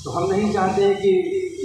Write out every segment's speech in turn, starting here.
تو ہم نہیں چاہتے کہ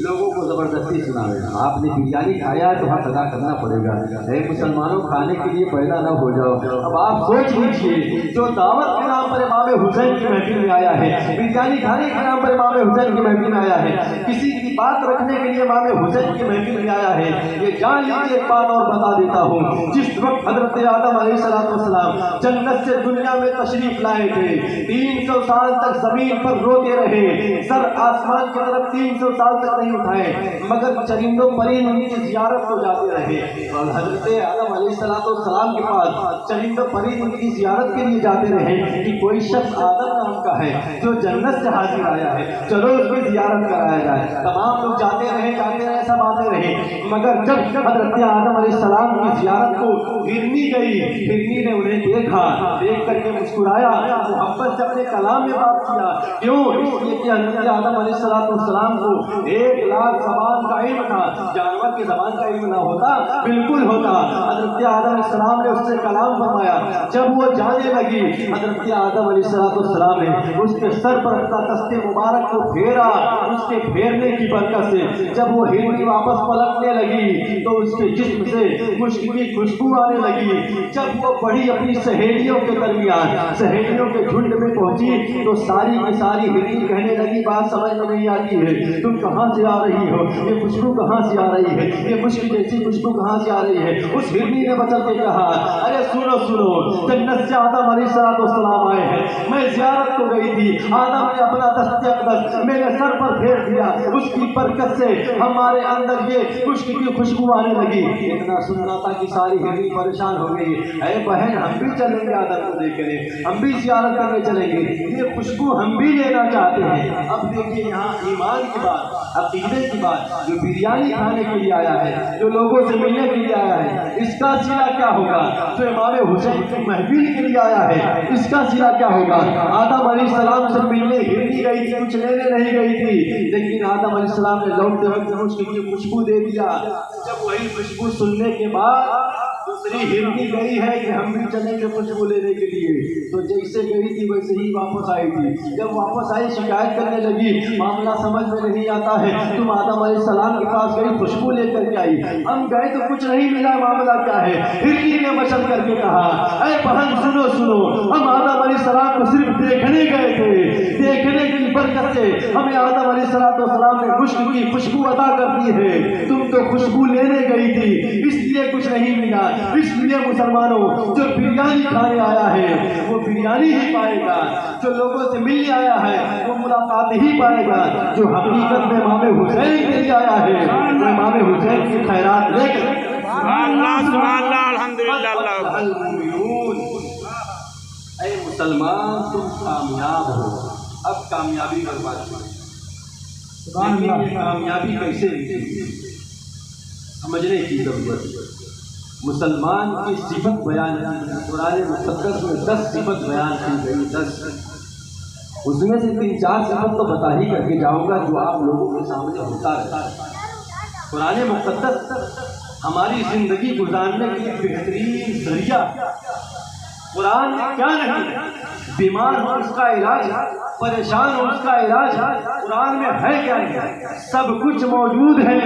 لوگوں کو زبردستی سناوے. آپ نے بریانی کھایا تو حق ادا کرنا پڑے گا. اے مسلمانوں کھانے کے لیے پیدا نہ ہو جاؤ. اب آپ سوچ لیجیے جو دعوت کے نام پر امام حسین کی محفل میں آیا ہے, بریانی کھانے کے نام پر امام حسین کی محفل میں آیا ہے, کسی کی بات رکھنے کے لیے امام حسین کی محفل میں آیا ہے, یہ جان لیجیے. ایک بات اور بتا دیتا ہوں, جس وقت حضرت آدم علیہ السلام جنت سے دنیا میں تشریف لائے تھے, 300 سال تک زمین پر روتے رہے, سر آسمان کی طرف 300 سال تک نہیں اٹھائے, مگر چرندوں پرند ان کی زیارت کو جاتے رہے. اور حضرت آدم علیہ السلام کے پاس چرندوں پرند ان کی زیارت کے لیے جاتے رہے کہ کوئی شخص آدم نام کا ہے جو جنت سے حاضر آیا ہے, چلو اس کی زیارت کرایا جائے. تمام لوگ جاتے رہے سب آتے رہے, مگر جب حضرت آدم علیہ السلام کی زیارت کو ہرنی گئی, ہرنی نے انہیں دیکھا, دیکھ کر کے مسکرایا, محبت سے اپنے کلام میں بات کیا. کیوں؟ اس لیے کہ حضرت آدم علیہ السلام کو 1 لاکھ زبان کا علم تھا. جانور کی زبان کا علم نہ ہوتا؟ بالکل ہوتا. حضرت آدم علیہ السلام نے اس سے کلام فرمایا. جب وہ جانے لگی, حضرت آدم علیہ السلام نے اس کے سر پر اپنا دست مبارک کو پھیرا. اس کے پھیرنے کی برکت سے جب وہ ہرنی واپس پلٹنے لگی تو اس کے جسم سے مشک کی خوشبو آنے لگی. جب وہ بڑی اپنی سہیلیوں کے درمیان, سہیلیوں کے جھنڈ میں پہنچی تو ساری کی ساری ہرنی کہنے لگی, بات سمجھ میں نہیں آتی ہے, تم کہاں سے آ رہی ہو, یہ خوشبو کہاں سے آ رہی ہے, یہ مشک جیسی خوشبو کہاں سے آ رہی ہے. اس ہرنی نے بچل کے کہا, ارے سنو سنو, جنت سے آدم علیہ السلام آئے ہیں, میں زیارت کو گئی تھی, آدم نے اپنا دست اقدس میرے سر پر پھیر دیا, اس کی برکت سے ہمارے اندر یہ مشک کی خوشبو آنے لگی. اتنا سننا تھا کہ ساری ہرنی پریشان ہو گئی. اے بہن, ہم بھی چلیں گے آدم کو دیکھنے, ہم بھی زیارت کرنے چلیں گے, یہ خوشبو ہم بھی لینا چاہتے ہیں. اب دیکھیے یہاں ایمان کی بات, عقیدے کی بات, جو بریانی کھانے کے لیے آیا ہے, جو لوگوں سے ملنے کے لیے آیا ہے, اس کا صلہ کیا ہوگا؟ جو امام حسین کی محفل کے لیے آیا ہے, اس کا صلہ کیا ہوگا؟ آدم علیہ السلام سے ملنے ہرنی گئی تھی, کچھ لینے نہیں گئی تھی, لیکن آدم علیہ السلام نے لوٹتے وقت مشک کی خوشبو دے دیا. جب وہی خوشبو سننے کے بعد دوسری ہرنی گئی ہے کہ ہم بھی چلیں گے خوشبو لینے کے لیے, تو جیسے گئی تھی ویسے ہی واپس آئی تھی. جب واپس آئی شکایت کرنے لگی, معاملہ سمجھ میں نہیں آتا ہے, تم آدم علیہ السلام کے پاس گئی, خوشبو لے کر کے آئی, ہم گئے تو کچھ نہیں ملا, معاملہ کیا ہے؟ ہرنی نے مچل کر کے کہا, اے بہن سنو سنو, ہم آدم علیہ السلام کو صرف دیکھنے گئے تھے, دیکھنے کی برکت سے ہمیں آدم علیہ السلام نے مشک کی خوشبو عطا کر دی ہے, تم تو خوشبو لینے گئی تھی, اس لیے کچھ نہیں ملا. اس لیے مسلمانوں, جو بریانی کھانے آیا ہے وہ بریانی ہی پائے گا, جو لوگوں سے ملنے آیا ہے وہ ملاقات ہی پائے گا, جو حقیقت میں امام حسین کے لیے آیا ہے وہ امام حسین کی خیرات لے کر. سبحان اللہ, الحمدللہ. اے مسلمان, تم کامیاب ہو. اب کامیابی پر بات کریں. کامیابی کیسے سمجھنے کی ضرورت ہے. مسلمان کی صفت بیان کی قرآن مقدس میں 10 صفت بیان کی گئی, 10. اس میں سے 3-4 صفت تو بتا ہی کر کے جاؤں گا جو آپ لوگوں کے سامنے ہوتا رہتا ہے. قرآن مقدس ہماری زندگی گزارنے کی بہترین ذریعہ. قرآن کیا نہیں, بیمار ہو اس کا علاج, پریشان ہو اس کا علاج, قرآن میں ہے کیا نہیں, سب کچھ موجود ہے.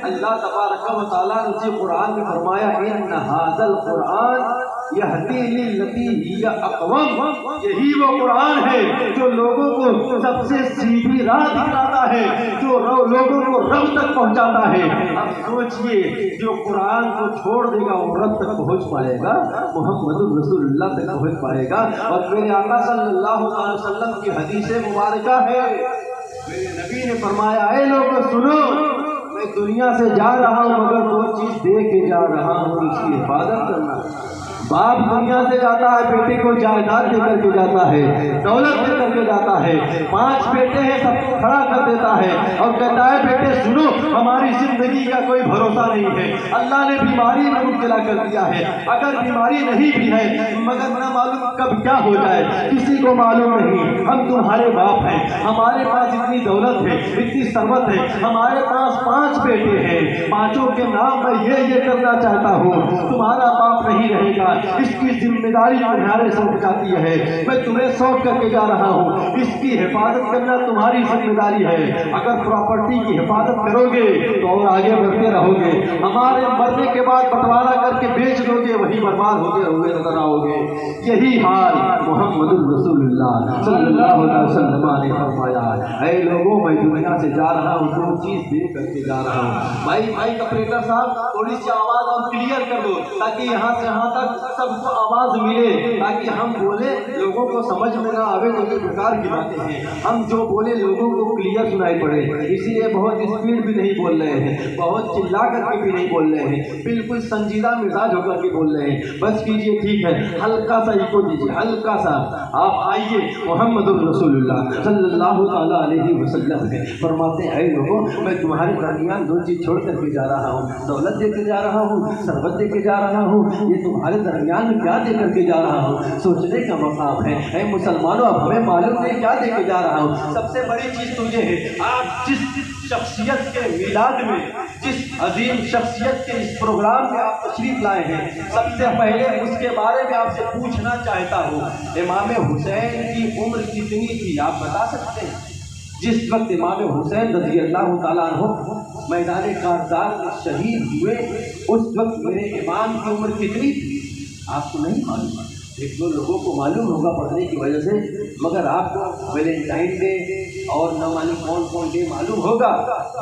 اللہ تبارک و تعالیٰ نے اسی قرآن میں فرمایا, ان ھذا القرآن یہدی للتی ہی اقوم, یہی وہ قرآن ہے جو لوگوں کو سب سے سیدھی راہ دکھاتا ہے, جو لوگوں کو رب تک پہنچاتا ہے. اب سوچئے, جو قرآن کو چھوڑ دے گا وہ رب تک پہنچ پائے گا, محمد رسول اللہ تک پہنچ پائے گا. اور میرے آقا صلی اللہ علیہ وسلم کی حدیث مبارکہ ہے, میرے نبی نے فرمایا, اے لوگوں سنو, میں دنیا سے جا رہا ہوں مگر 2 چیز دے کے جا رہا ہوں, اس کی حفاظت کرنا. باپ دنیا سے جاتا ہے, بیٹے کو جائیداد دے کر کے جاتا ہے, دولت دے کر کے جاتا ہے, 5 بیٹے ہیں سب کو کھڑا کر دیتا ہے اور کہتا ہے بیٹے سنو, ہماری زندگی کا کوئی بھروسہ نہیں ہے, اللہ نے بیماری میں مبتلا کر دیا ہے, اگر بیماری نہیں بھی ہے مگر نہ معلوم کب کیا ہو جائے, کسی کو معلوم نہیں. ہم تمہارے باپ ہیں, ہمارے پاس اتنی دولت ہے, اتنی ثروت ہے, ہمارے پاس 5 بیٹے ہیں, 5 کے نام میں یہ کرنا چاہتا ہوں, تمہارا باپ نہیں رہے گا, اس کی ذمہ داری تمہارے سر جاتی ہے، میں تمہیں سونپ کر کے جا رہا ہوں، اس کی حفاظت کرنا تمہاری ذمہ داری ہے۔ اگر پراپرٹی کی حفاظت کرو گے تو اور آگے بڑھتے رہو گے، ہمارے مرنے کے بعد بٹوارا کر کے بیچ دو گے، وہی برباد ہوتے رہو گے، نظر آؤ گے۔ یہی حال محمد الرسول اللہ صلی اللہ علیہ وسلم نے فرمایا، اے لوگوں میں دنیا سے جا رہا ہوں، دو چیز دے کر کے جا رہا ہوں۔ بھائی آپریٹر صاحب تھوڑی سی آواز اور کلیئر کر دو تاکہ یہاں سے یہاں تک سب کو آواز ملے، تاکہ ہم بولے لوگوں کو سمجھ میں نہ آوے تو یہ بیکار کی باتیں ہیں، ہم جو بولے لوگوں کو کلیئر سنائی پڑے۔ اسی لیے بہت اسپیڈ بھی نہیں بول رہے ہیں، بہت چلا کر کے بھی نہیں بول رہے ہیں، بالکل سنجیدہ مزاج ہو کر کے بول رہے ہیں۔ بس کیجئے، ٹھیک ہے، ہلکا سا ایکو دیجیے، ہلکا سا۔ آپ آئیے، محمد الرسول اللہ صلی اللہ تعالیٰ علیہ وسلم ہے، فرماتے ہیں اے لوگوں میں تمہارے درمیان دو چیز چھوڑ کر کے جا رہا ہوں، دولت دے کے جا رہا ہوں، ثروت دے کے جا رہا ہوں، یہ تمہارے درمیان میں کیا دے کر کے جا رہا ہوں، سوچنے کا مقام ہے۔ اے مسلمانوں، اب ہمیں معلوم ہے کیا دے کے جا رہا ہوں۔ سب سے بڑی چیز تو یہ ہے، آپ جس شخصیت کے میلاد میں، جس عظیم شخصیت کے اس پروگرام میں آپ تشریف لائے ہیں، سب سے پہلے اس کے بارے میں آپ سے پوچھنا چاہتا ہوں، امام حسین کی عمر کتنی تھی؟ آپ بتا سکتے ہیں؟ جس وقت امام حسین رضی اللہ تعالیٰ عنہ میدان کارزار میں شہید ہوئے، اس وقت میرے امام کی عمر کتنی تھی؟ آپ کو نہیں معلوم؟ ایک دو لوگوں کو معلوم ہوگا پڑھنے کی وجہ سے، مگر آپ کو ویلنٹائن ڈے اور نہ معلوم کون کون ڈے معلوم ہوگا،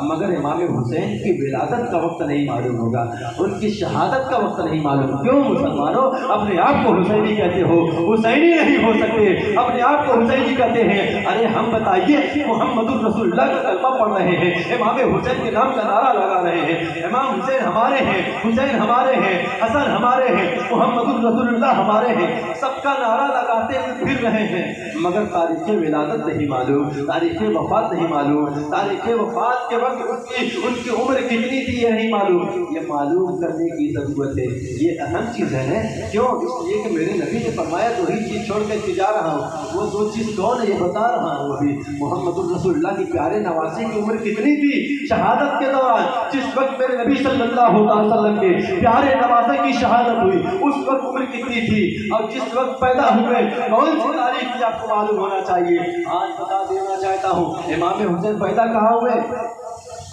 مگر امام حسین کی ولادت کا وقت نہیں معلوم ہوگا، ان کی شہادت کا وقت نہیں معلوم۔ کیوں مسلمانوں اپنے آپ کو حسینی کہتے ہو؟ حسینی نہیں ہو سکتے، اپنے آپ کو حسینی کہتے ہیں۔ ارے ہم بتائیے، محمد الرسول اللہ کا کلمہ پڑھ رہے ہیں، امام حسین کے نام کا نعرہ لگا رہے ہیں، امام حسین ہمارے ہیں، حسین ہمارے ہیں، حسن ہمارے ہیں، محمد الرسول اللہ ہمارے ہیں، سب کا نعرہ لگاتے پھر رہے ہیں، مگر تاریخ ولادت نہیں معلوم، تاریخ وفات نہیں معلوم، تاریخ وفات کے وقت ان کی عمر کتنی تھی یہ نہیں معلوم۔ یہ معلوم کرنے کی ضرورت ہے، یہ اہم چیز ہے۔ کیوں؟ اس لیے کہ میرے نبی نے فرمایا دو ہی چیز چھوڑ کر کے جا رہا ہوں، وہ دو چیز کون ہے یہ بتا رہا ہوں ابھی۔ محمد الرسول اللہ کی پیارے نواسے کی عمر کتنی تھی شہادت کے دوران؟ جس وقت میرے نبی صلی اللہ علیہ وسلم کے پیارے نواسے کی شہادت ہوئی، اس وقت عمر کتنی تھی؟ اور جس وقت پیدا ہوئے کون سی تاریخ کی آپ کو معلوم ہونا چاہیے۔ آج بتا دینا چاہتا ہوں، امام حسین پیدا کہاں ہوئے؟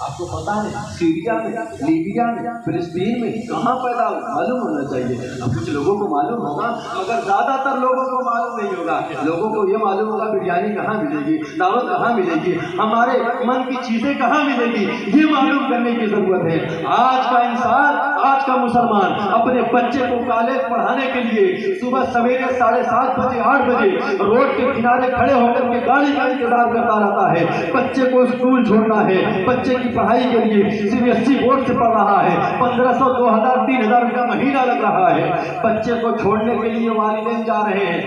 آپ کو پتا ہے؟ سیریا میں، لیبیا میں، فلسطین میں، کہاں پیدا ہوئے معلوم ہونا چاہیے۔ اب کچھ لوگوں کو معلوم ہوگا، مگر زیادہ تر لوگوں کو معلوم نہیں ہوگا۔ لوگوں کو یہ معلوم ہوگا بریانی کہاں ملے گی، دعوت کہاں ملے گی، ہمارے من کی چیزیں کہاں ملے گی، یہ معلوم کرنے کی ضرورت ہے۔ آج کا انسان، آج کا مسلمان اپنے بچے کو کالج پڑھانے کے لیے صبح سویرے 7:30 بجے 8 بجے روڈ کے کنارے کھڑے ہو کر کے گاڑی کا انتظار کرتا رہتا ہے۔ بچے کو اسکول چھوڑنا ہے، بچے کی پڑھائی کے لیے CBSE بورڈ سے پڑھ رہا ہے، 1500 2000 3000 روپیہ مہینہ لگ رہا ہے۔ بچے کو چھوڑنے کے لیے والدین جا رہے ہیں،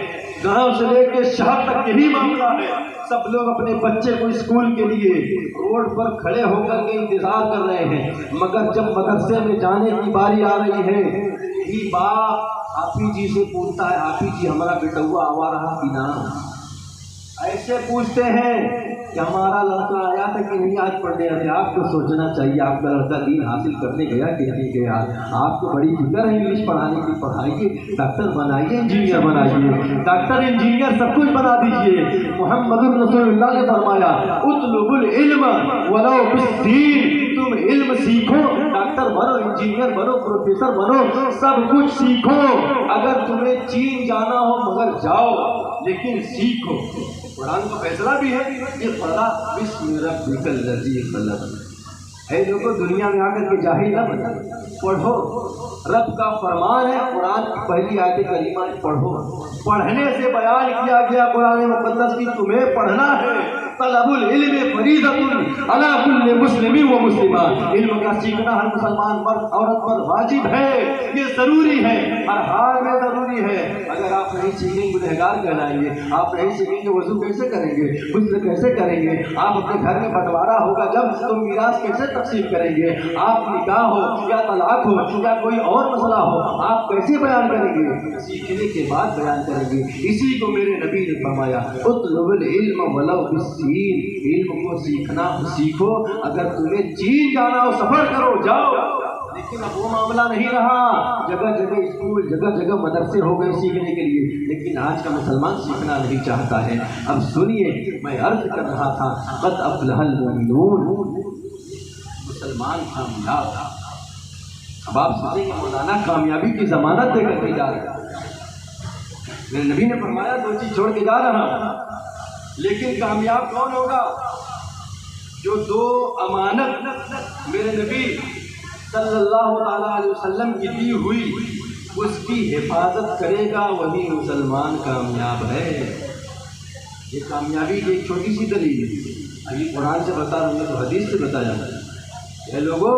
گاؤں سے لے کے شہر تک یہی معاملہ ہے۔ سب لوگ اپنے بچے کو اسکول کے لیے روڈ پر کھڑے ہو کر کے انتظار کر رہے ہیں، مگر جب مدرسے میں جانے کی باری آ رہی ہے، یہی باپ آپی جی سے پوچھتا ہے، آپی جی ہمارا بیٹوا آوا رہا کہ نہ؟ ایسے پوچھتے ہیں کہ ہمارا لڑکا آیا تھا کہ نہیں آج پڑھنے آتے۔ آپ کو سوچنا چاہیے آپ کا لڑکا دین حاصل کرنے گیا کہ نہیں گیا۔ آپ کو بڑی فکر ہے انگلش پڑھانے کی، پڑھائیے، ڈاکٹر بنائیے، انجینئر بنائیے، ڈاکٹر انجینئر سب کچھ بنا دیجیے۔ محمد الرسول اللہ نے فرمایا اطلبوا العلم ولو بالسین، تم علم سیکھو، ڈاکٹر بنو، انجینئر بنو، پروفیسر بنو، سب کچھ سیکھو۔ اگر تمہیں چین جانا ہو مگر جاؤ، لیکن سیکھو۔ قرآن کا فیصلہ بھی ہے، یہ پڑھا بسم ربک الذی خلق۔ اے لوگوں دنیا میں آ کر کے جاہل نہ بنو، پڑھو، رب کا فرمان ہے، قرآن کی پہلی آیت کریمہ پڑھو۔ پڑھنے سے بیان کیا گیا قرآن مقدس کی تمہیں پڑھنا ہے۔ طلب العلم فریضۃ علی کل مسلم و مسلمہ، علم کا سیکھنا ہر مسلمان مرد عورت پر واجب ہے، یہ ضروری ہے، ہر حال میں ضروری ہے۔ اگر آپ نہیں سیکھیں گے گنہگار کہلائیں گے، آپ نہیں سیکھیں گے وضو کیسے کریں گے، غسل کیسے کریں گے، آپ اپنے گھر میں بٹوارا ہوگا جب تو میراث کیسے تقسیم کریں گے، آپ نکاح ہو یا طلاق ہو یا کوئی اور مسئلہ ہو آپ کیسے بیان کریں گے؟ سیکھنے کے بعد بیان کریں گے۔ اسی کو میرے نبی نے فرمایا اطلب العلم ولو بالسین، علم کو سیکھنا سیکھو، اگر تمہیں چین جانا ہو سفر کرو، جاؤ، لیکن اب وہ معاملہ نہیں رہا. جگہ جگہ اسکول، جگہ جگہ مدرسے ہو گئے سیکھنے کے لیے، لیکن آج کا مسلمان سیکھنا نہیں چاہتا ہے. اب سنیے، میں عرض کر رہا تھا قد افلح المؤمنون، مسلمان کامیاب تھا. اب آپ سوچیں کہ مولانا کامیابی کی ضمانت دے کر کے جا رہا ہے. میرے نبی نے فرمایا 2 چیز چھوڑ کے جا رہا ہوں، لیکن کامیاب کون ہوگا؟ جو 2 امانت میرے نبی صلی اللہ تعالیٰ علیہ وسلم کی دی ہوئی اس کی حفاظت کرے گا، وہی مسلمان کامیاب ہے. یہ کامیابی کی ایک چھوٹی سی دلیل ہے. ابھی قرآن سے بتا رہا ہوں تو حدیث سے بتایا. اے لوگوں،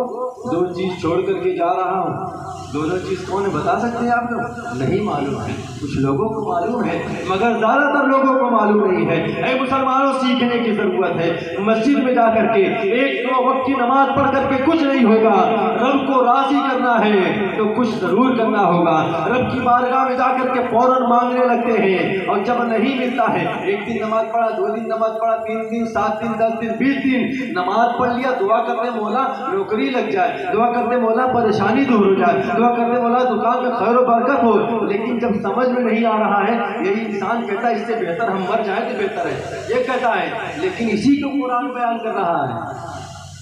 2 چیز چھوڑ کر کے جا رہا ہوں. دونوں چیز کون ہے بتا سکتے ہیں آپ لوگ؟ نہیں معلوم ہے. کچھ لوگوں کو معلوم ہے مگر زیادہ تر لوگوں کو معلوم نہیں ہے. اے مسلمانوں، سیکھنے کی ضرورت ہے. مسجد میں جا کر کے 1-2 وقت کی نماز پڑھ کر کے کچھ نہیں ہوگا. رب کو راضی کرنا ہے تو کچھ ضرور کرنا ہوگا. رب کی بارگاہ میں جا کر کے فوراً مانگنے لگتے ہیں، اور جب نہیں ملتا ہے، 1 دن نماز پڑھا، 2 دن نماز پڑھا، 3 دن، 7 دن، 10 دن، 20 دن نماز پڑھ لیا، دعا کرتے مولا نوکری لگ جائے، دعا کرتے مولا پریشانی دور ہو جائے، دعا کرتے مولا دکان میں خیر و برکت ہو. لیکن جب سمجھ میں نہیں آ رہا ہے، یہی انسان کہتا ہے اس سے بہتر ہم مر جائیں تو بہتر ہے، یہ کہتا ہے. لیکن اسی کو قرآن بیان کر رہا ہے،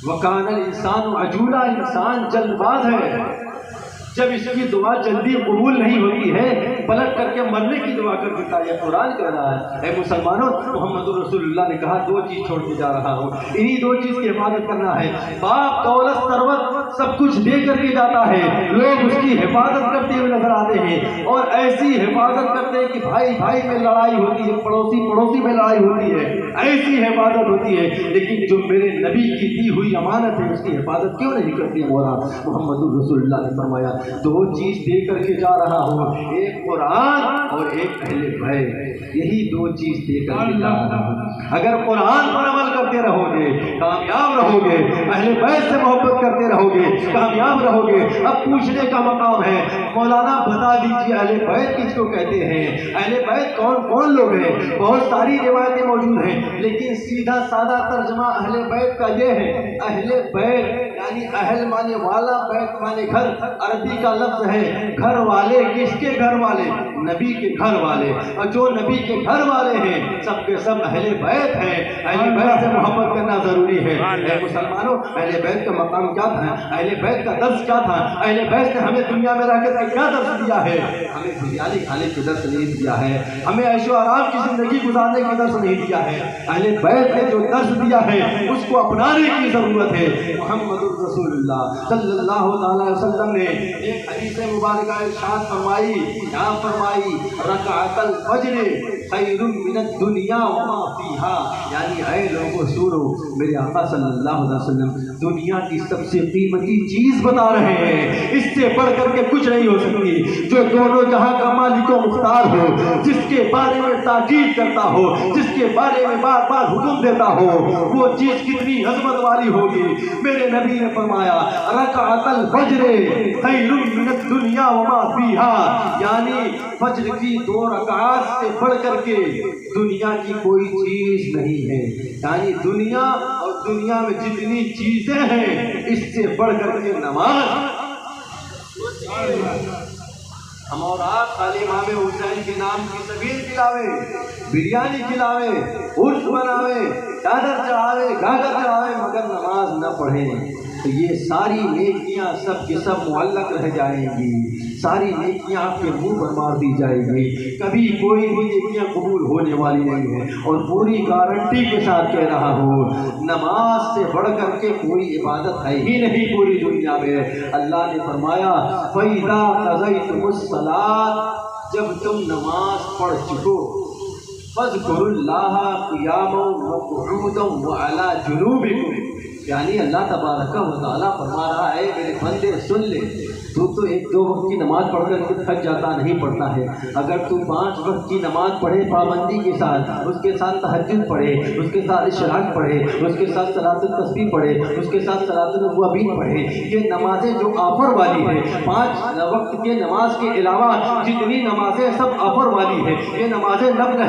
وَكَانَ الْإِنسَانُ عَجُولًا، انسان جلد باز ہے. جب اس کی دعا جلدی قبول نہیں ہوتی ہے، پلٹ کر کے مرنے کی دعا کر دیتا ہے. یہ قرآن کہہ رہا ہے. اے مسلمانوں، محمد رسول اللہ نے کہا 2 چیز چھوڑ کے جا رہا ہوں، انہی 2 چیز کی حفاظت کرنا ہے. باپ دولت ثروت سب کچھ دے کر کے جاتا ہے، لوگ اس کی حفاظت کرتے ہوئے نظر آتے ہیں، اور ایسی حفاظت کرتے ہیں کہ بھائی بھائی میں لڑائی ہوتی ہے، پڑوسی پڑوسی میں لڑائی ہوتی ہے، ایسی حفاظت ہوتی ہے. لیکن جو میرے نبی کی دی ہوئی امانت ہے اس کی حفاظت کیوں نہیں کرتی؟ مولا محمد رسول اللہ نے فرمایا 2 چیز دے کر کے جا رہا ہوں، ایک قرآن اور ایک اہل بیت. یہی 2 چیز دے کر کے جا رہا ہوں. اگر قرآن پر عمل کرتے رہو گے کامیاب رہو گے، اہل بیت سے محبت کرتے رہو گے کامیاب رہو گے. اب پوچھنے کا مقام ہے، مولانا بتا دیجیے اہل بیت کس کو کہتے ہیں؟ اہل بیت کون کون لوگ ہیں؟ بہت ساری روایتیں موجود ہیں، لیکن سیدھا سادہ ترجمہ اہل بیت کا یہ ہے. اہل بیت یعنی اہل مانے والا، بیت مانے گھر. عربی کا لفظ ہے گھر والے. کس کے گھر والے؟ نبی کے گھر والے. اور جو نبی کے گھر والے ہیں سب کے سب اہل بیت ہیں. اہل بیت سے محبت کرنا ضروری ہے. اے مسلمانوں، اہل بیت کا مقام کیا تھا؟ اہل بیت کا درس کیا تھا؟ اہل بیت نے ہمیں دنیا میں رہ کر کیا درس دیا ہے؟ ہمیں بریانی کھانے کی درس نہیں دیا ہے، ہمیں عیش و آرام کی زندگی گزارنے کی درس نہیں دیا ہے. اہل بیت نے جو درس دیا ہے اس کو اپنانے کی ضرورت ہے. محمد رسول اللہ صلی اللہ علیہ وسلم نے ایک حدیث مبارکہ ارشاد فرمائی، یہاں فرمائی رکعت الفجر خیر من الدنیا وما فیہا. یعنی اے لوگوں سنو، میرے آقا صلی اللہ علیہ وسلم دنیا کی سب سے قیمتی چیز بتا رہے ہیں، اس سے بڑھ کر کے کچھ نہیں ہو سکتی. جو دونوں جہاں کا مالک و مختار ہو، جس کے بارے میں تاکید کرتا ہو، جس کے بارے میں بار بار حکم دیتا ہو، وہ چیز کتنی عظمت والی ہوگی. میرے نبی نے فرمایا رکعت الفجر خیر من الدنیا وما فیہا. یعنی فجر کی 2 رکعات سے بڑھ کر کے دنیا کی کوئی چیز نہیں ہے. یعنی دنیا اور دنیا میں جتنی چیزیں ہیں اس سے بڑھ کر کے نماز. ہم اور آپ خالی امام حسین کے نام کی سبیل کھلاوے، بریانی کھلاوے، عرس بناوے، چادر چڑھاوے، گاگر چڑھاوے، مگر نماز نہ پڑھیں تو یہ ساری نیکیاں سب کے سب معلق رہ جائیں گی. ساری نیکیاں آپ کے منہ پر مار دی جائے گی. کبھی کوئی بھی نیکیاں قبول ہونے والی نہیں ہے. اور پوری گارنٹی کے ساتھ کہہ رہا ہوں، نماز سے بڑھ کر کے کوئی عبادت ہے ہی نہیں پوری دنیا میں. اللہ نے فرمایا فَإِذَا قَضَيْتُمُ الصَّلَاةَ، جب تم نماز پڑھ چکو، فَاذْكُرُوا اللَّهَ قِيَامًا وَقُعُودًا وَعَلَى جُنُوبِكُمْ. یعنی اللہ تبارک و تعالیٰ فرما رہا ہے میرے بندے سن لے، تو 1-2 وقت کی نماز پڑھ کر کے تھک جاتا نہیں پڑھتا ہے. اگر تو 5 وقت کی نماز پڑھے پابندی کے ساتھ، اس کے ساتھ تہجد پڑھے، اس کے ساتھ اشراق پڑھے، اس کے ساتھ صلاۃ التسبیح پڑھے، اس کے ساتھ صلاۃ الاوابین پڑھے، یہ نمازیں جو آفر والی ہے، 5 وقت کے نماز کے علاوہ جتنی نمازیں سب آفر والی ہے، یہ نمازیں نفل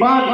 5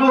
2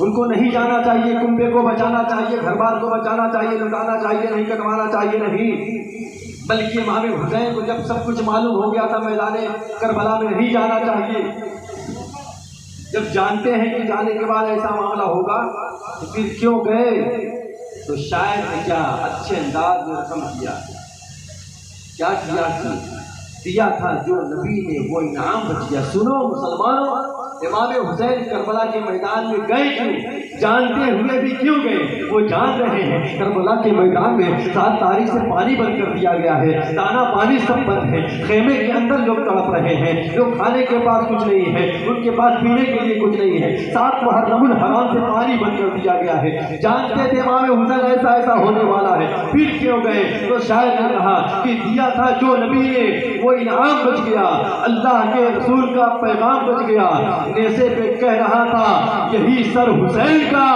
ان کو نہیں جانا چاہیے، کنبے کو بچانا چاہیے، گھر بار کو بچانا چاہیے، لٹانا چاہیے نہیں، کٹوانا چاہیے نہیں، بلکہ امام حسین کو جب سب کچھ معلوم ہو گیا تھا میدان کربلا میں نہیں جانا چاہیے۔ جب جانتے ہیں کہ جانے کے بعد ایسا معاملہ ہوگا تو پھر کیوں گئے؟ تو شاید کیا اچھے انداز میں رقم کیا دیا تھا جو نبی نے وہ انعام بچ گیا۔ سنو مسلمانوں، امام حسین کربلا کے میدان میں گئے کیوں؟ جانتے ہوئے بھی کیوں گئے؟ وہ جان رہے ہیں کربلا کے میدان میں 7 تاریخ سے پانی بند کر دیا گیا ہے، دانا پانی سب بند ہے، خیمے کے اندر لوگ تڑپ رہے ہیں، لوگ کھانے کے پاس کچھ نہیں ہے، ان کے پاس پینے کے لیے کچھ نہیں ہے، 7 محرم الحرام سے پانی بند کر دیا گیا ہے، جانتے تھے امام حسین ایسا ہونے والا ہے، پھر کیوں گئے؟ تو شاید نے کہا کہ دیا تھا جو نبی نے وہ انعام بچ گیا، اللہ کے رسول کا پیغام بچ گیا۔ نیزے پہ کہہ رہا تھا یہی سر حسین کا،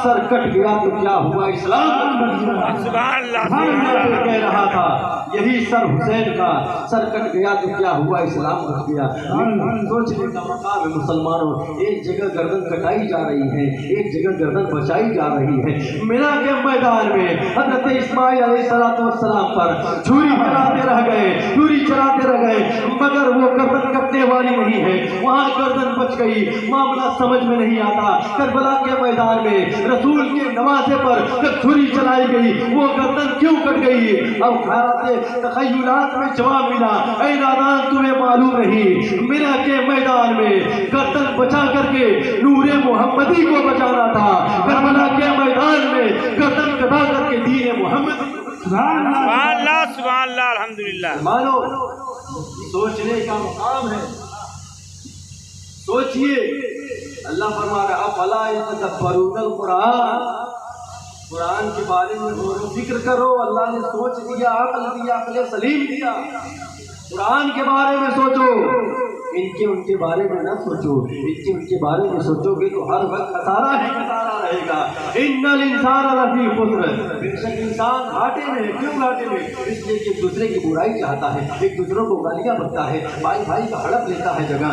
سر کٹ گیا تو کیا ہوا؟ اسلام سبحان اللہ، کہہ رہا تھا یہی سر حسین کا، سر کٹ گیا تو کیا ہوا؟ اسلام بچ گیا۔ سوچنے کا مقام ہے مسلمانوں، ایک جگہ گردن کٹائی جا رہی ہے، ایک جگہ گردن بچائی جا رہی ہے۔ مینا کے میدان میں حضرت اسماعیل علیہ السلام پر چھری چلاتے رہ گئے مگر وہ گردن کٹنے والی نہیں ہے، وہاں گردن بچ گئی۔ معاملہ سمجھ میں نہیں آتا، کربلا کے میدان میں رسول کے نواسے پر جب چھری چلائی گئی وہ گردن کیوں کٹ گئی؟ اب خیالات تخیلات میں جواب ملا، اے نادان تمہیں معلوم نہیں، مینا کے میدان میں گردن بچا کر کے نور محمدی کو بچانا تھا، کربلا کے میدان میں گردن کٹا کر کے دین محمد۔ سبحان اللہ، سبحان اللہ، الحمدللہ۔ مانو سوچنے کا مقام ہے، سوچئے۔ اللہ فرما رہا افلا یتدبرون القرآن، قرآن کے بارے میں غور و فکر کرو۔ اللہ نے سوچ دیا، عقل سلیم دیا، قرآن کے بارے میں سوچو، ان کے بارے میں نہ سوچو، ان کے بارے میں سوچو گے تو ہر وقت خسارہ ہی خسارہ رہے گا۔ ان الانسان لفی خسر، بے شک انسان گھاٹے میں ہے۔ کیوں گھاٹے میں؟ اس لیے کہ ایک دوسرے کی برائی چاہتا ہے، ایک دوسروں کو گالیاں بکتا ہے، بھائی کا ہڑپ لیتا ہے جگہ،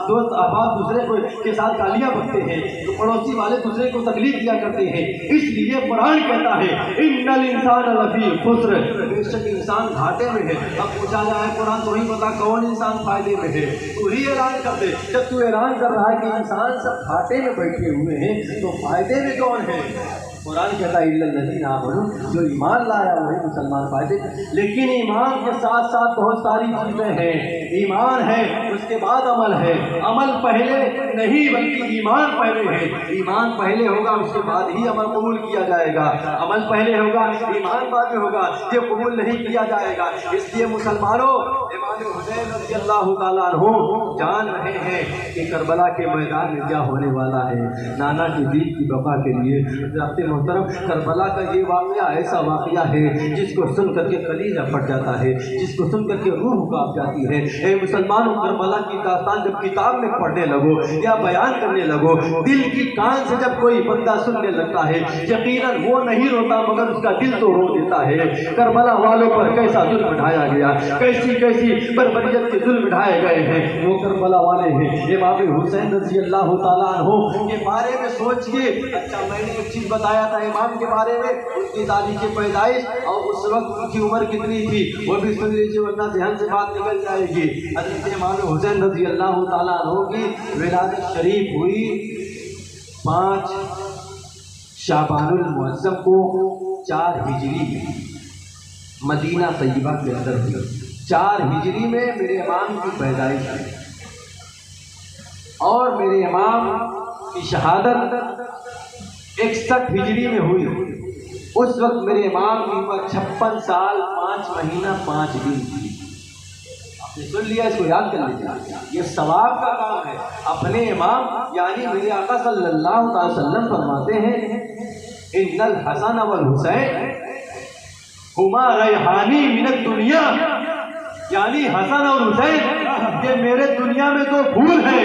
دوست احباب دوسرے کو کے ساتھ گالیاں بکتے ہیں، تو پڑوسی والے دوسرے کو تکلیف دیا کرتے ہیں۔ اس لیے قرآن کہتا ہے ان الانسان لفی خسر، بے شک انسان گھاٹے میں ہے۔ اب پوچھا جائے قرآن تو ہی پتا کون انسان فائدے میں ہے، تو ہی اعلان کر دے۔ جب تو اعلان کر رہا ہے کہ انسان سب گھاٹے میں بیٹھے ہوئے ہیں تو فائدے میں کون ہے؟ قرآن کہتا ہے الا الذین آمنوا، جو ایمان لایا وہی مسلمان فائدے۔ لیکن ایمان کے ساتھ ساتھ بہت ساری چیزیں ہیں، ایمان ہے اس کے بعد عمل ہے، عمل پہلے نہیں بلکہ ایمان پہلے ہے، ایمان پہلے ہوگا اس کے بعد ہی عمل قبول کیا جائے گا، عمل پہلے ہوگا ایمان بعد میں ہوگا، یہ قبول نہیں کیا جائے گا۔ اس لیے مسلمانوں امام حسین رضی اللہ تعالیٰ عنہ جان رہے ہیں کہ کربلا کے میدان میں کیا ہونے والا ہے، نانا کی دین کی بقا کے لیے۔ محترم کربلا کا یہ واقعہ ایسا واقعہ ہے جس کو سن کر کے کلیجہ پھٹ جاتا ہے، جس کو سن کر کے روح کانپ جاتی ہے۔ اے مسلمانوں، کربلا کی داستان جب کتاب میں پڑھنے لگو یا بیان کرنے لگو، دل کی کان سے جب کوئی بندہ سننے لگتا ہے یقیناً وہ نہیں روتا مگر اس کا دل تو رو دیتا ہے۔ کربلا والوں پر کیسا ظلم ڈھایا گیا، کیسی بربریت کے ظلم ڈھائے گئے ہیں، وہ کربلا والے ہیں۔ امام حسین رضی اللہ تعالیٰ عنہ کے بارے میں سوچئے۔ اچھا میں نے ایک چیز بتایا تھا امام کے بارے میں، ان کی تاریخ پیدائش اور اس وقت ان کی عمر کتنی تھی وہ بھی سن لیجیے ورنہ ذہن سے بات نکل جائے گی۔ حضرت امام حسین رضی اللہ تعالیٰ عنہ کی ولادت شریف ہوئی 5 شعبان المعظم کو 4 ہجری میں مدینہ طیبہ کے اندر ہوئی۔ 4 ہجری میں میرے امام کی پیدائش ہوئی اور میرے امام کی شہادت 61 ہجری میں ہوئی۔ اس وقت میرے امام کی عمر 56 سال 5 مہینہ 5 دن تھی۔ آپ نے سن لیا، اس کو یاد کر لیجیے، یہ ثواب کا کام ہے۔ اپنے امام یعنی میرے آقا صلی اللہ علیہ وسلم فرماتے ہیں ان الحسن والحسین ہما ریحانی من الدنیا، یعنی حسن اور حسین یہ میرے دنیا میں 2 پھول ہیں،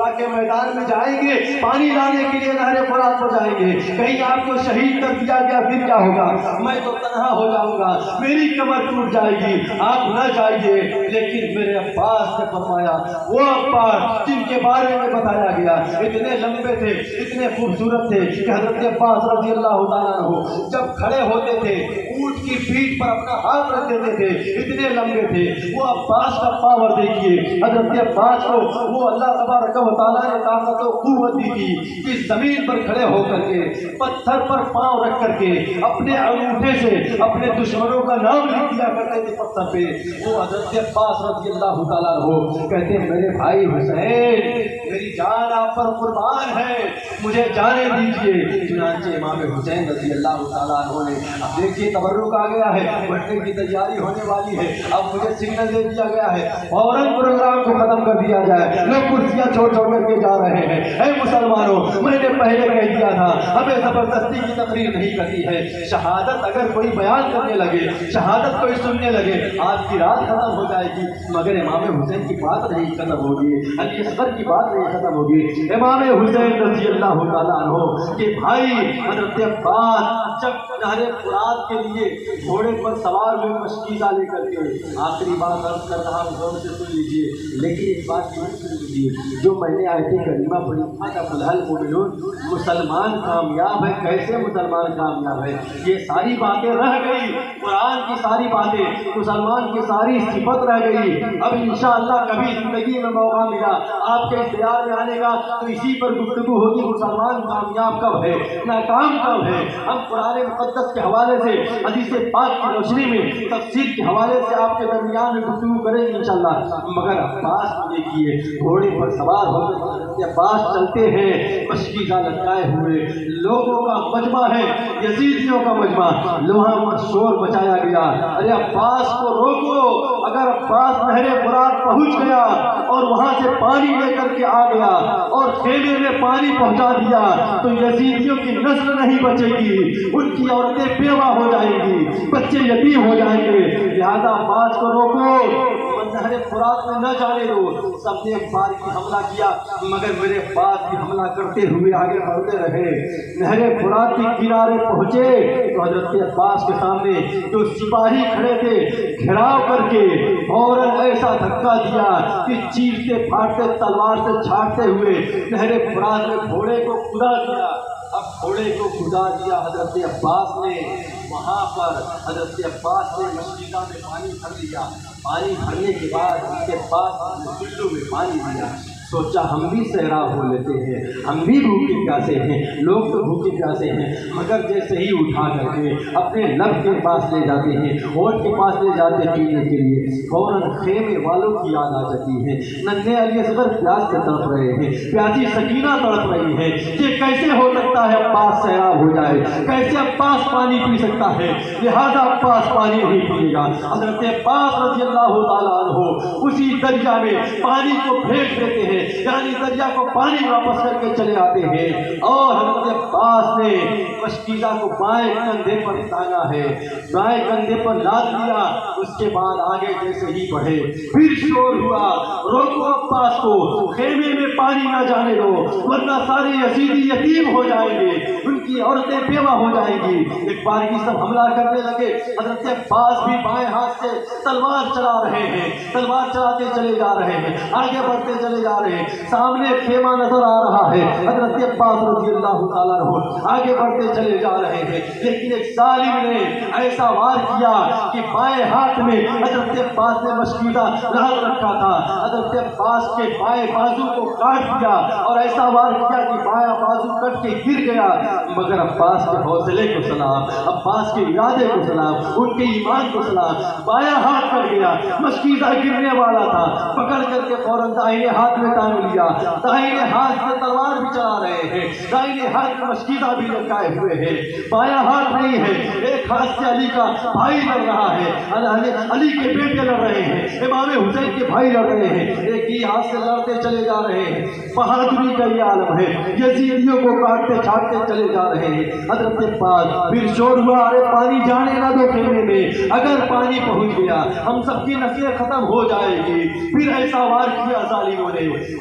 کربلا کے میدان میں جائیں گے پانی لانے کے لیے نہر فرات پر جائیں گے, کہیں آپ کو شہید کر دیا گیا پھر کیا ہوگا؟ میں تو تنہا ہو جاؤں گا, میری کمر ٹوٹ جائے گی, آپ نہ جائیے. لیکن میرے عباس نے فرمایا, وہ عباس جن کے بارے میں بتایا گیا اتنے لمبے تھے, اتنے خوبصورت تھے کہ حضرت عباس رضی اللہ تعالیٰ عنہ جب کھڑے ہوتے تھے اونٹ کی پیٹھ پر اپنا ہاتھ رکھ دیتے تھے, اتنے لمبے تھے. وہ عباس کا پاور دیکھیے, حضرت عباس کو وہ اللہ تبارک و تعالیٰ نے طاقت و قوت دی تھی کہ زمین پر کھڑے ہو کر کے پتھر پر پاؤں رکھ کر کے اپنے انگوٹھے سے اپنے دشمنوں کا نام لکھ دیا کرتے تھے پتھر پہ. وہ حضرت عباس رضی اللہ تعالیٰ عنہ کہتے ہیں میرے بھائی حسین, میری جان آپ پر قربان ہے, مجھے جانے دیجیے. چنانچہ امام حسین رضی اللہ تعالیٰ عنہ نے, اب دیکھیے تبرک آ گیا ہے, بٹنے کی تیاری ہونے والی ہے, اب مجھے سگنل دے دیا گیا ہے فوراً پروگرام کو ختم کر دیا جائے. لوگ کرسیاں چھوڑ چھوڑ کر کے جا رہے ہیں. اے مسلمانوں, میں نے پہلے کہہ دیا تھا ہمیں زبردستی کی تقریر نہیں کرنی ہے. شہادت اگر کوئی بیان کرنے لگے, شہادت کوئی سننے لگے, آج کی رات ختم ہو جائے گی, مگر امام حسین کی بات نہیں ختم ہوگی, علی اصغر کی بات نہیں ختم ہوگی. امام حسین رضی اللہ تعالیٰ عنہ کے بھائی حضرت عباس جب نہر فرات کے لیے گھوڑے پر سوار ہوئے مشکیزہ لے کر کے, آخری بات عرض کر رہا ہوں غور سے سن لیجیے, لیکن ایک بات یہ سن لیجیے جو میں نے آیت کریمہ پڑھی المؤمنون, مسلمان کامیاب ہے. کیسے مسلمان کامیاب ہے؟ یہ ساری باتیں رہ گئی, قرآن کی ساری باتیں, مسلمان کی ساری صفت رہ گئی. اب انشاءاللہ کبھی زندگی میں موقع ملا آپ کے اختیار میں آنے کا تو اسی پر گفتگو ہوگی, مسلمان کامیاب کب ہے, ناکام کب ہے. ہم قرآن مقدس کے حوالے سے, حدیث پاک کی روشنی میں, تفسیر کے حوالے سے آپ کے درمیان میں گفتگو کریں گے انشاءاللہ. مگر عباس کو دیکھیے, گھوڑے پر سوار ہو کر عباس چلتے ہیں مشکیزہ لٹکائے ہوئے, لوگوں کا مجمع ہے, یزیدیوں کا مجمع, لوہا پر شور مچایا گیا, ارے عباس کو روکو. اگر عباس نہر فرات پہنچ گیا اور وہاں سے پانی لے کر کے آ گیا اور خیمے میں پانی پہنچا دیا تو یزیدیوں کی نسل نہیں بچے گی, ان کی عورتیں بیوہ ہو جائیں گی, بچے یتیم ہو جائیں گے. لہذا عباس کو روکو, نہر فرات میں نہ جانے دو. سب نے ایک بار کی حملہ کیا, مگر میرے پاس بھی حملہ کرتے ہوئے آگے بڑھتے رہے. نہر فرات کے کنارے پہنچے تو حضرت عباس کے سامنے جو سپاہی کھڑے تھے گھیراؤ کر کے فوراً ایسا دھکا دیا کہ چیرتے پھاڑتے تلوار سے چھاٹتے ہوئے نہر فرات میں گھوڑے کو کدا دیا. اب گھوڑے کو کدا دیا حضرت عباس نے, وہاں پر حضرت عباس نے مشکیزہ میں پانی بھر لیا. پانی بھرنے کے بعد اس کے پاس چلو میں پانی دیا. سوچا ہم بھی سیراب ہو لیتے ہیں, ہم بھی بھوکے پیاسے ہیں, لوگ تو بھوکے پیاسے ہیں. مگر جیسے ہی اٹھا کر کے اپنے لب کے پاس لے جاتے ہیں, ہونٹ کے پاس لے جاتے ہیں پینے کے لیے, فوراً خیمے والوں کی یاد آ جاتی ہے. ننھے علی اصغر پیاس سے تڑپ رہے ہیں, پیاسی سکینہ تڑپ رہی ہے. یہ کیسے ہو سکتا ہے عباس سیراب ہو جائے, کیسے عباس پانی پی سکتا ہے؟ لہذا عباس پانی نہیں پیے گا. حضرت عباس رضی اللہ تعالیٰ عنہ اسی دریا میں پانی کو پھینک دیتے ہیں, یعنی دریا کو پانی واپس کر کے چلے آتے ہیں. اور حضرت عباس نے مشکیزہ کو بائیں کندھے پر ٹانگا ہے, بائیں کندھے پر لاد دیا. اس کے بعد آگے جیسے ہی بڑھے پھر شور ہوا, روکو عباس کو, خیمے میں پانی نہ جانے دو ورنہ سارے یزیدی یتیم ہو جائیں گے, ان کی عورتیں بیوہ ہو جائیں گی. ایک بار کی سب حملہ کرنے لگے. حضرت عباس بھی بائیں ہاتھ سے تلوار چلا رہے ہیں, تلوار چلاتے چلے جا رہے ہیں, آگے بڑھتے چلے جا رہے ہیں. سامنے خیمہ نظر آ رہا ہے, حضرت عباس رضی اللہ تعالیٰ عنہ آگے بڑھتے چلے جا رہے ہیں. لیکن ایک ظالم نے ایسا وار کیا کہ بائیں ہاتھ میں حضرت عباس نے مشکیزہ لہر رکھا تھا, حضرت عباس کے بائیں بازو کو کاٹ دیا اور ایسا وار کیا کہ بائیں بازو کٹ کے گر گیا. مگر عباس کے حوصلے کو سلام, عباس کے ارادے کو سلام, ان کے ایمان کو سلام. بائیں ہاتھ کٹ گیا, مشکیزہ گرنے والا تھا, پکڑ کر کے فوراً دائیں ہاتھ میں ٹانگ لیا. دائیں ہاتھ سے تلوار بھی چلا رہے ہیں, دائیں ہاتھ میں مشکیزہ بھی لٹکائے ہوئے ہیں. بایاں ہاتھ نہیں ہے, ایک ہاتھ سے علی کا بھائی لڑ رہا ہے, علی کے بیٹے لڑ رہے ہیں, امام حسین کے بھائی لڑ رہے ہیں, ایک ہی ہاتھ سے لڑتے چلے جا رہے ہیں. بہادری کا یہ عالم ہے, یزیدیوں کو کاٹتے چھاٹتے چلے جا رہے ہیں. حضرت عباس پھر شور ہوا, ارے پانی جانے نہ دو خیمے میں, اگر پانی پہنچ گیا ہم سب کی نسلیں ختم ہو جائے گی. پھر ایسا وار کیا ظالموں نے,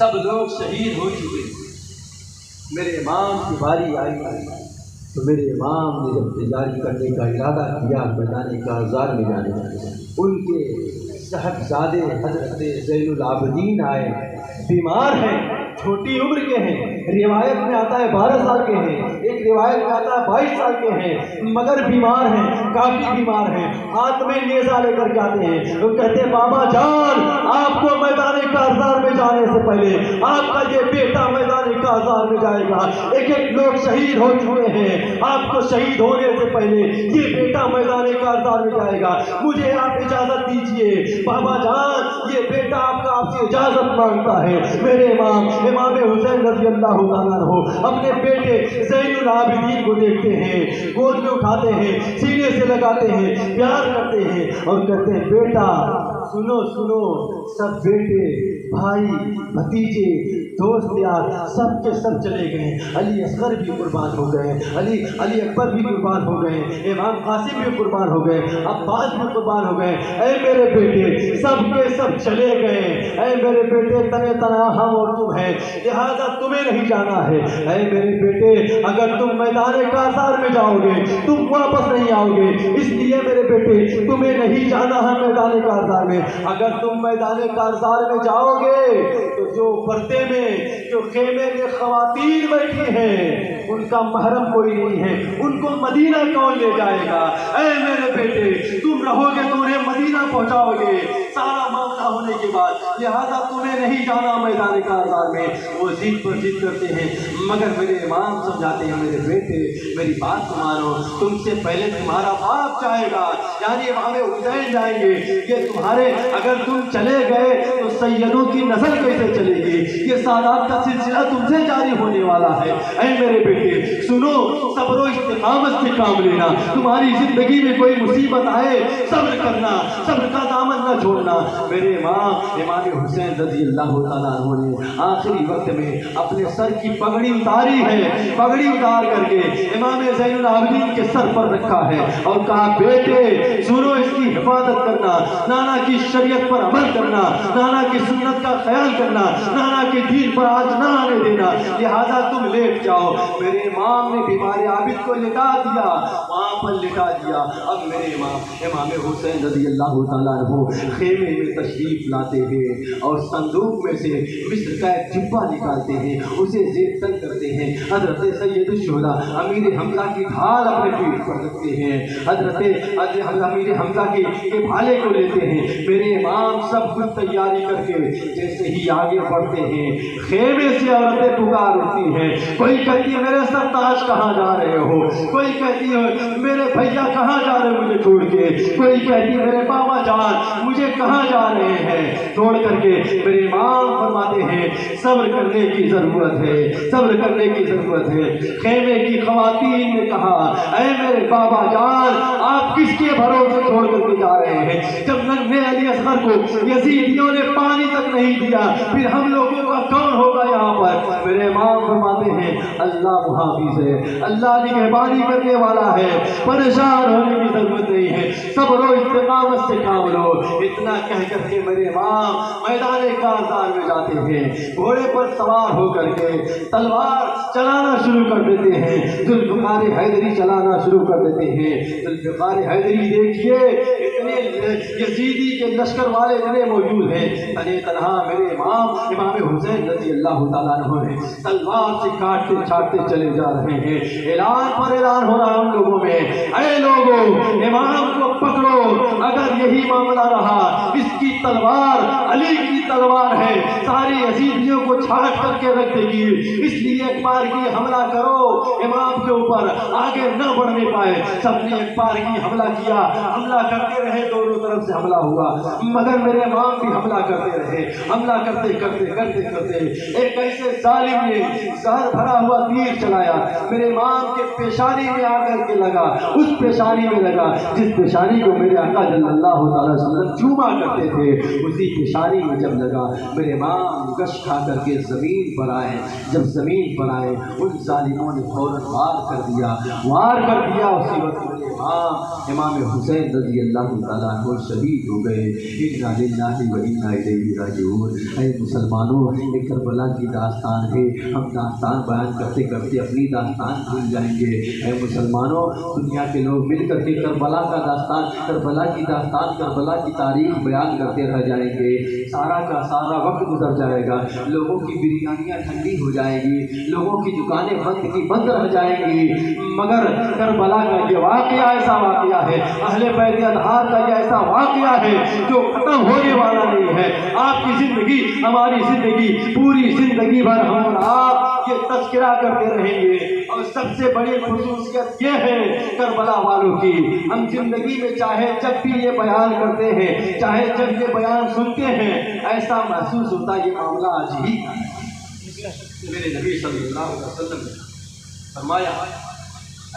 سب لوگ شہید ہو چکے، میرے امام کی باری آئی تو میرے امام نے جب تجاری کرنے کا ارادہ کیا میدان کارزار میں جانے کا، ان کے صاحبزادے حضرت زین العابدین آئے، بیمار ہیں، چھوٹی عمر کے ہیں، روایت میں آتا ہے 12 سال کے ہیں، ایک روایت میں آتا ہے 22 سال کے ہیں، مگر بیمار ہیں، کافی بیمار ہیں، ہاتھ میں نیزہ لے کر جاتے ہیں، وہ کہتے ہیں بابا جان آپ کو میدان کارزار میں جانے سے پہلے آپ کا یہ بیٹا میدان کارزار میں جائے گا، ایک ایک لوگ شہید ہو چکے ہیں، آپ کو شہید ہونے سے پہلے یہ بیٹا میدان کارزار میں جائے گا، مجھے آپ اجازت دیجئے بابا جان یہ بیٹا آپ سے اجازت مانگتا ہے۔ میرے امام حسین رضی اللہ عنہ اپنے بیٹے زین العابدین کو دیکھتے ہیں، گود میں اٹھاتے ہیں، سینے سے لگاتے ہیں، پیار کرتے ہیں اور کہتے ہیں بیٹا سنو سنو، سب بیٹے بھائی بھتیجے دوست یار سب کے سب چلے گئے، علی اصغر بھی قربان ہو گئے، علی اکبر بھی قربان ہو گئے، امام قاسم بھی قربان ہو گئے، عباس بھی قربان ہو گئے، اے میرے بیٹے سب کے سب چلے گئے، اے میرے بیٹے تنے تنہا ہم اور تم ہیں، لہذا تمہیں نہیں جانا ہے، اے میرے بیٹے اگر تم میدان کارزار میں جاؤ گے تم واپس نہیں آؤ گے، اس لیے میرے بیٹے تمہیں نہیں جانا ہے میدان کارزار میں، اگر تم میدان کارزار میں جاؤ گے تو جو پردے میں جو خیمے میں خواتین بیٹھی ہیں ان کا محرم کوئی نہیں ہے، ان کو مدینہ کون لے جائے گا؟ اے میرے بیٹے تم رہو گے تو انہیں مدینہ پہنچاؤ گے سارا معاملہ ہونے کے بعد، لہذا تمہیں نہیں جانا میدان کارزار میں۔ وہ ضد پر ضد کرتے ہیں مگر میرے امام سمجھاتے ہیں میرے بیٹے میری بات کو مانو، تم سے پہلے تمہارا باپ جائے گا، یعنی امام حسین جائیں گے، یہ تمہارے اگر تم چلے گئے تو سیدوں کی نسل کیسے چلے گی، یہ سادات کا سلسلہ تم سے جاری ہونے والا ہے۔ اے میرے بیٹے سنو، صبر و استقامت سے کام لینا، تمہاری زندگی میں کوئی مصیبت آئے صبر کرنا، صبر کا دامن نہ چھوڑنا۔ میرے امام حسین رضی اللہ تعالیٰ عنہ نے آخری وقت میں اپنے سر کی پگڑی اتاری ہے، پگڑی اتار کر کے امام زین العابدین کے سر پر رکھا ہے اور کہا بیٹے سنو، اس کی حفاظت کرنا، نانا کی شریعت پر عمل کرنا، نانا کی سنت کا خیال کرنا، نانا کے دین پر آج نہ آنے دینا، لہذا تم لیٹ جاؤ۔ میرے امام نے بیمار عابد کو لٹا دیا، وہاں پر لٹا دیا۔ اب میرے امام حسین رضی اللہ تعالیٰ عنہ خیمے میں تشریف لاتے ہیں اور صندوق میں سے مصر کا ایک جبہ نکالتے ہیں، اسے زیر تن کرتے ہیں، حضرت سید الشہداء امیر حمزہ کی ڈھال اپنے پیٹ پر رکھتے ہیں، حضرت امیر حمزہ کے بھالے کو لیتے ہیں۔ میرے امام سب کچھ تیاری کر کے جیسے ہی آگے بڑھتے ہیں، خیمے سے عورتیں پکار اٹھتی ہیں، کوئی کہتی ہے میرے سرتاج کہاں جا رہے ہو، کوئی کہتی ہے میرے بھیا کہاں جا رہے ہو مجھے چھوڑ کے، کوئی کہتی ہے میرے بابا جان مجھے کہاں جا رہے ہیں چھوڑ کر کے۔ میرے امام فرماتے ہیں صبر کرنے کی ضرورت ہے، صبر کرنے کی ضرورت ہے۔ خیمے کی خواتین نے کہا اے میرے بابا جان آپ کس کے بھروسے چھوڑ کر کے جا رہے ہیں، جب ننھے علی اصغر کو یزیدیوں نے پانی تک نہیں دیا پھر ہم لوگوں کا کون ہوگا یہاں پر؟ میرے امام فرماتے ہیں اللہ محافظ ہے، اللہ نگہبانی کرنے والا ہے، پریشان ہونے کی ضرورت نہیں ہے، صبر و استقامت سے کام لو۔ اتنا کہہ کر کے میرے امام میدان کارزار میں جاتے ہیں، گھوڑے پر سوار ہو کر کے تلوار چلانا شروع کر دیتے ہیں، ذوالفقار حیدری چلانا شروع کر دیتے ہیں۔ ذوالفقار حیدری دیکھیے اتنے یزیدی کے لشکر والے اتنے موجود ہیں، تنے تنہا میرے امام حسین رضی اللہ تعالیٰ عنہ نے تلوار سے کاٹتے چھاٹتے چلے جا رہے ہیں۔ اعلان پر اعلان ہو رہا ہم لوگوں میں، اے لوگوں امام کو پکڑو، اگر یہی معاملہ رہا اس کی تلوار علی کی تلوار ہے، ساری یزیدیوں کو چھاٹ کر کے رکھ دے گی، اس لیے ایک بار کی حملہ کرو امام کے اوپر، آگے نہ بڑھنے پائے۔ سب نے ایک بار کی حملہ کیا، حملہ کرتے رہے، دونوں طرف سے حملہ ہوا مگر میرے امام بھی حملہ کرتے رہے، حملہ کرتے کرتے کرتے کرتے ایک ایسے ظالم نے زہر بھرا ہوا تیر چلایا، میرے امام کے پیشانی میں آ کر کے لگا، اس پیشانی میں لگا جس پیشانی کو میرے آقا صلی اللہ تعالی وسلم چوما کرتے تھے۔ گے۔ اسی پیشانی میں جب لگا میرے امام گش کھا کر کے زمین پر آئے، جب زمین پر آئے ان ظالموں نے فوراً وار کر دیا اسی وقت امام حسین رضی اللہ تعالیٰ عنہ شہید ہو گئے۔ انا للہ و انا الیہ راجعون۔ اے مسلمانوں، یہ کربلا کی داستان ہے، ہم داستان بیان کرتے کرتے اپنی داستان بھول جائیں گے۔ اے مسلمانوں، دنیا کے لوگ مل کر کے کربلا کی داستان کربلا کی تاریخ بیان کرتے رہ جائیں گے، سارا کا سارا وقت گزر جائے گا، لوگوں کی بریانیاں ٹھنڈی ہو جائیں گی، لوگوں کی دکانیں بند کی بند رہ جائیں گی، مگر کربلا کا یہ واقعہ ایسا واقعہ ہے، اہل بیت اطہار کا یہ ایسا واقعہ ہے جو ختم ہونے والا نہیں ہے۔ آپ کی زندگی، ہماری زندگی، پوری زندگی بھر ہم اور آپ یہ تذکرہ کرتے رہیں گے۔ اور سب سے بڑی خصوصیت یہ ہے کربلا والوں کی، ہم زندگی میں چاہے جب بھی یہ بیان کرتے ہیں، چاہے جب یہ بیان سنتے ہیں، ایسا محسوس ہوتا ہے یہ معاملہ آج ہی کا ہے۔ میرے نبی صلی اللہ علیہ وسلم نے فرمایا،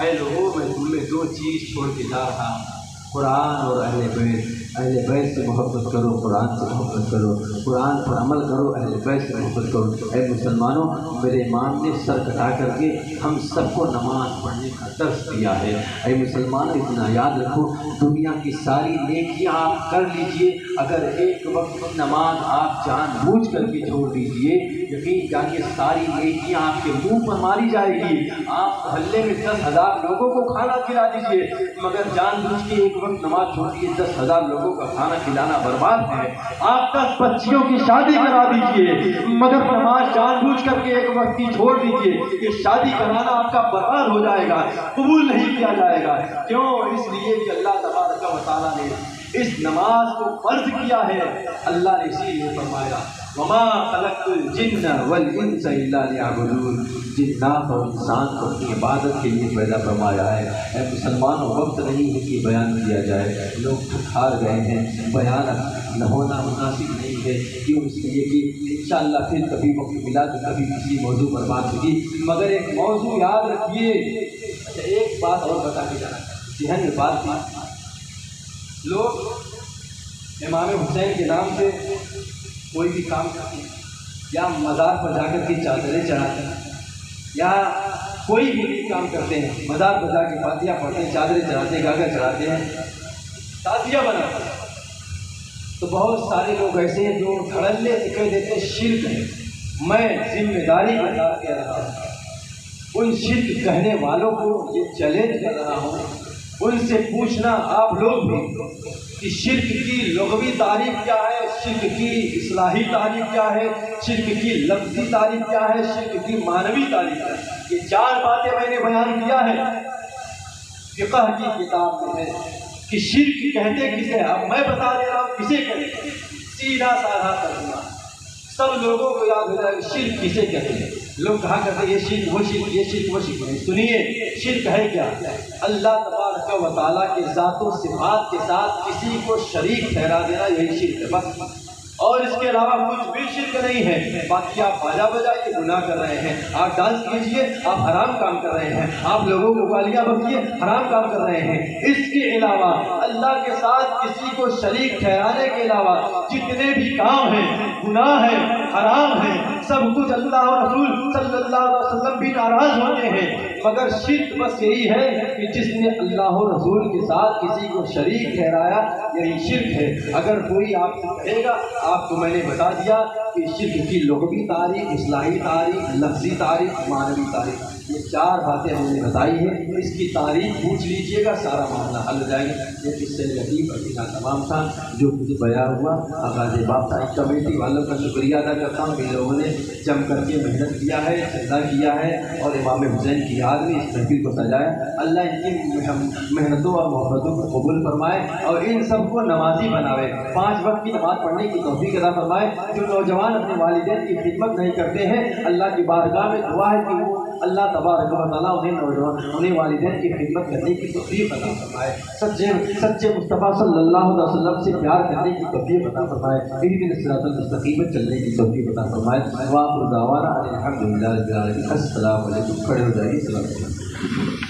اے لوگوں، میں تمہیں دو چیز چھوڑ کے جا رہا ہوں، قرآن اور اہل بیت سے محبت کرو، قرآن سے محبت کرو، قرآن پر عمل کرو، اہل بیت سے محبت کرو۔ اے مسلمانوں، میرے امام نے سر کٹا کر کے ہم سب کو نماز پڑھنے کا درس دیا ہے۔ اے مسلمانوں، اتنا یاد رکھو، دنیا کی ساری نیکیاں آپ کر لیجئے، اگر ایک وقت نماز آپ جان بوجھ کر کے چھوڑ دیجئے، یقین جانیے ساری نیکیاں آپ کے منہ پر ماری جائے گی۔ آپ محلے میں 10,000 لوگوں کو کھانا کھلا دیجئے، مگر جان بوجھ کے ایک وقت نماز چھوڑیے، 10,000 لوگوں کا کھانا کھلانا برباد ہے۔ آپ 10 بچیوں کی شادی کرا دیجئے، مگر نماز جان بوجھ کر کے ایک وقت کی چھوڑ دیجئے، یہ شادی کرانا آپ کا برباد ہو جائے گا، قبول نہیں کیا جائے گا۔ کیوں؟ اس لیے کہ اللہ تبارک و تعالیٰ نے اس نماز کو فرض کیا ہے۔ اللہ نے اسی لیے فرمایا، وَمَا خَلَقْتُ الْجِنَّ وَالْإِنسَ إِلَّا لِيَعْبُدُونَ، جنات اور انسان کو اپنی عبادت کے لیے پیدا فرمایا ہے۔ اے مسلمانوں، وقت نہیں ہے کہ بیان کیا جائے، لوگ تھک ہار گئے ہیں، بیان نہ ہونا مناسب نہیں ہے، کیوں؟ اس لیے کہ انشاءاللہ پھر کبھی وقت ملا تو کبھی کسی موضوع پر بات ہوگی، مگر ایک موضوع یاد رکھیے۔ اچھا، ایک بات اور بتا کے جانا، ذہن میں بات تھی، لوگ امام حسین کے نام سے کوئی بھی کام کرتے ہیں، یا مزار پر جا کر کے چادریں چڑھاتے ہیں، یا کوئی بھی کام کرتے ہیں، مزار پر جا کے فاتحہ پڑھتے ہیں، چادریں چڑھاتے ہیں، گاگر چڑھاتے ہیں، تعزیہ بناتے ہیں، تو بہت سارے لوگ ایسے ہیں جو دھڑلے سے کہہ دیتے ہیں شرک ہے۔ میں ذمہ داری کے ساتھ کہہ رہا ہوں، ان شرک کہنے والوں کو یہ چیلنج کر رہا ہوں، ان سے پوچھنا آپ لوگ بھی کہ شرک کی لغوی تعریف کیا ہے، شرک کی اصطلاحی تعریف کیا ہے، شرک کی لفظی تعریف کیا ہے، شرک کی معنوی تعریف کیا ہے۔ یہ 4 باتیں میں نے بیان کیا ہے، فقہ کی کتاب میں ہے کہ شرک کہتے کسے، اب میں بتا دے رہا ہوں کسے کہتے ہیں، سیدھا سادھا ترجمہ سب لوگوں کو یاد ہو جائے گا، شرک کسے کہتے ہیں۔ لوگ کہا کرتے ہیں یہ شرک وہ شرک، یہ شرک وہ شرک نہیں۔ سنیے، شرک ہے کیا؟ اللہ تبارک و تعالیٰ کے ذات و صفات کے ساتھ کسی کو شریک ٹھہرا دینا، یہی شرک ہے بس، اور اس کے علاوہ کچھ بھی شرک نہیں ہے۔ باقی آپ باجا بجائیے گناہ کر رہے ہیں، آپ ڈانس کیجئے آپ حرام کام کر رہے ہیں، آپ لوگوں کو گالیاں بکیے حرام کام کر رہے ہیں۔ اس کے علاوہ اللہ کے ساتھ کسی کو شریک ٹھہرانے کے علاوہ جتنے بھی کام ہیں، گناہ ہیں، حرام ہیں، سب کچھ اللہ اور رسول صلی اللہ علیہ وسلم بھی ناراض ہوتے ہیں، مگر شرک بس یہی ہے کہ جس نے اللہ اور رسول کے ساتھ کسی کو شریک ٹھہرایا، یہی شرک ہے۔ اگر کوئی آپ سے کہے گا، آپ کو میں نے بتا دیا کہ شرک کی لغوی تعریف، اصطلاحی تعریف، لفظی تعریف، معنوی تعریف، یہ 4 باتیں ہم نے بتائی ہیں، اس کی تعریف پوچھ لیجئے گا، سارا معاملہ حل ہو جائے گا۔ یہ قصہ لطیف ابھی تمام تھا جو مجھے بیان ہوا۔ آغاز باب تاریخ کمیٹی والوں کا شکریہ ادا کرتا ہوں کہ لوگوں نے جم کر کے محنت کیا ہے، چندہ کیا ہے، اور امام حسین کی یاد میں اس محفل کو سجایا۔ اللہ ان کی محنتوں اور محبتوں کو قبول فرمائے اور ان سب کو نمازی بناوے، 5 وقت کی نماز پڑھنے کی توفیق عطا فرمائے۔ جو نوجوان اپنے والدین کی خدمت نہیں کرتے ہیں، اللہ کی بارگاہ میں دعا ہے کہ وہ اللہ تبارک و تعالیٰ انہیں والدین کی خدمت کرنے کی توفیق عطا فرمائے، سچے مصطفیٰ صلی اللہ علیہ وسلم سے پیار کرنے کی توفیق عطا فرمائے، اہدنا الصراط المستقیم چلنے کی توفیق عطا فرمائے۔ وآخر دعوانا الحمدللہ رب العالمین۔ السلام علیکم۔ کھڑے ہو جائیے، السلام علیکم۔